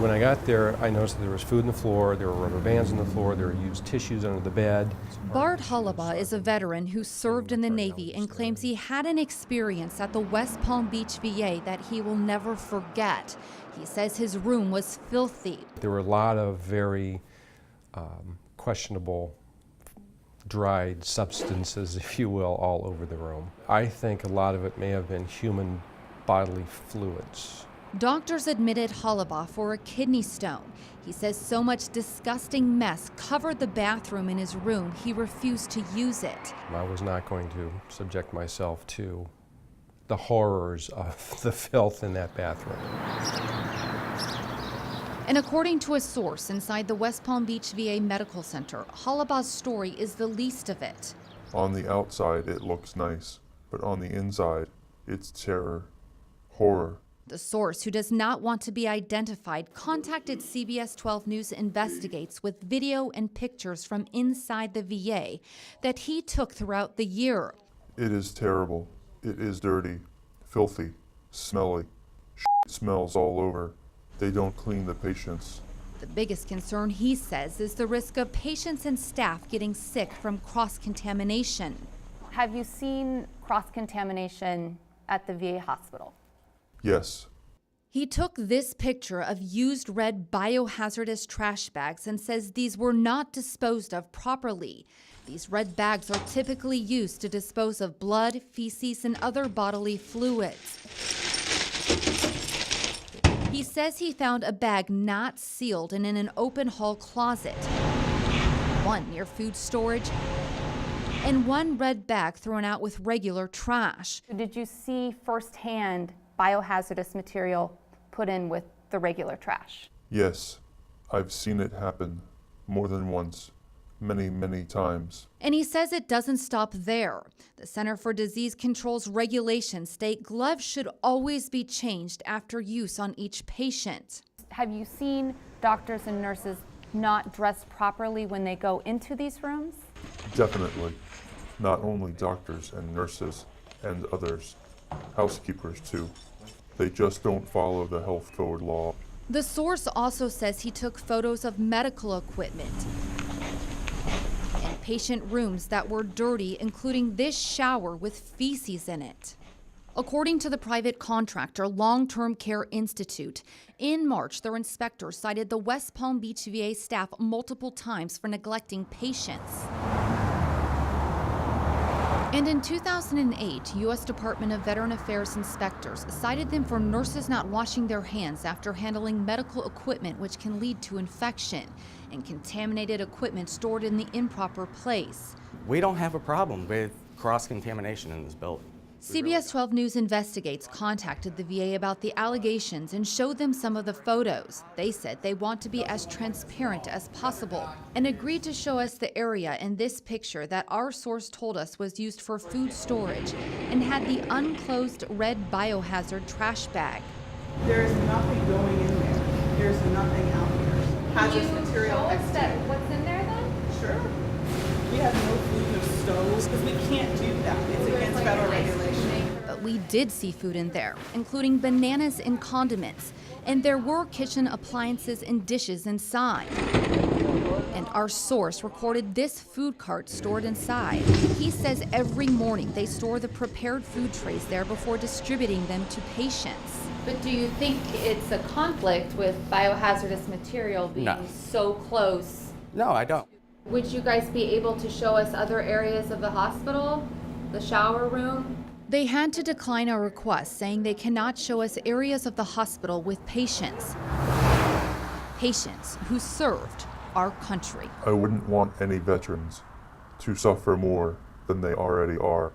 When I got there, I noticed that there was food on the floor, there were rubber bands on the floor, there were used tissues under the bed. Bart Hollabaugh is a veteran who served in the Navy and claims he had an experience at the West Palm Beach VA that he will never forget. He says his room was filthy. There were a lot of very questionable dried substances, if you will, all over the room. I think a lot of it may have been human bodily fluids. Doctors admitted Hollabaugh for a kidney stone. He says so much disgusting mess covered the bathroom in his room, he refused to use it. I was not going to subject myself to the horrors of the filth in that bathroom. And according to a source inside the West Palm Beach VA Medical Center, Hollabaugh's story is the least of it. On the outside, it looks nice, but on the inside, it's terror, horror. The source, who does not want to be identified, contacted CBS 12 News Investigates with video and pictures from inside the VA that he took throughout the year. It is terrible. It is dirty, filthy, smelly. Shit smells all over. They don't clean the patients. The biggest concern, he says, is the risk of patients and staff getting sick from cross contamination. Have you seen cross contamination at the VA hospital? Yes. He took this picture of used red biohazardous trash bags and says these were not disposed of properly. These red bags are typically used to dispose of blood, feces, and other bodily fluids. He says he found a bag not sealed and in an open hall closet, one near food storage, and one red bag thrown out with regular trash. Did you see firsthand biohazardous material put in with the regular trash? Yes. I've seen it happen more than once, many, many times. And he says it doesn't stop there. The Center for Disease Control's regulations state gloves should always be changed after use on each patient. Have you seen doctors and nurses not dressed properly when they go into these rooms? Definitely. Not only doctors and nurses and others, housekeepers too. They just don't follow the health code law. The source also says he took photos of medical equipment and patient rooms that were dirty, including this shower with feces in it. According to the private contractor Long-Term Care Institute, in March, their inspector cited the West Palm Beach VA staff multiple times for neglecting patients. And in 2008, U.S. Department of Veteran Affairs inspectors cited them for nurses not washing their hands after handling medical equipment, which can lead to infection, and contaminated equipment stored in the improper place. We don't have a problem with cross-contamination in this building. CBS 12 News Investigates contacted the VA about the allegations and showed them some of the photos. They said they want to be as transparent as possible and agreed to show us the area in this picture that our source told us was used for food storage and had the unclosed red biohazard trash bag. There's nothing going in there. There's nothing out here. Hazardous material next to it. What's in there then? Sure. We have no food, no stoves, because we can't do that. It's against federal regulation. But we did see food in there, including bananas and condiments, and there were kitchen appliances and dishes inside. And our source recorded this food cart stored inside. He says every morning they store the prepared food trays there before distributing them to patients. But do you think it's a conflict with biohazardous material being so close? No, I don't. Would you guys be able to show us other areas of the hospital? The shower room? They had to decline our request, saying they cannot show us areas of the hospital with patients. Patients who served our country. I wouldn't want any veterans to suffer more than they already are.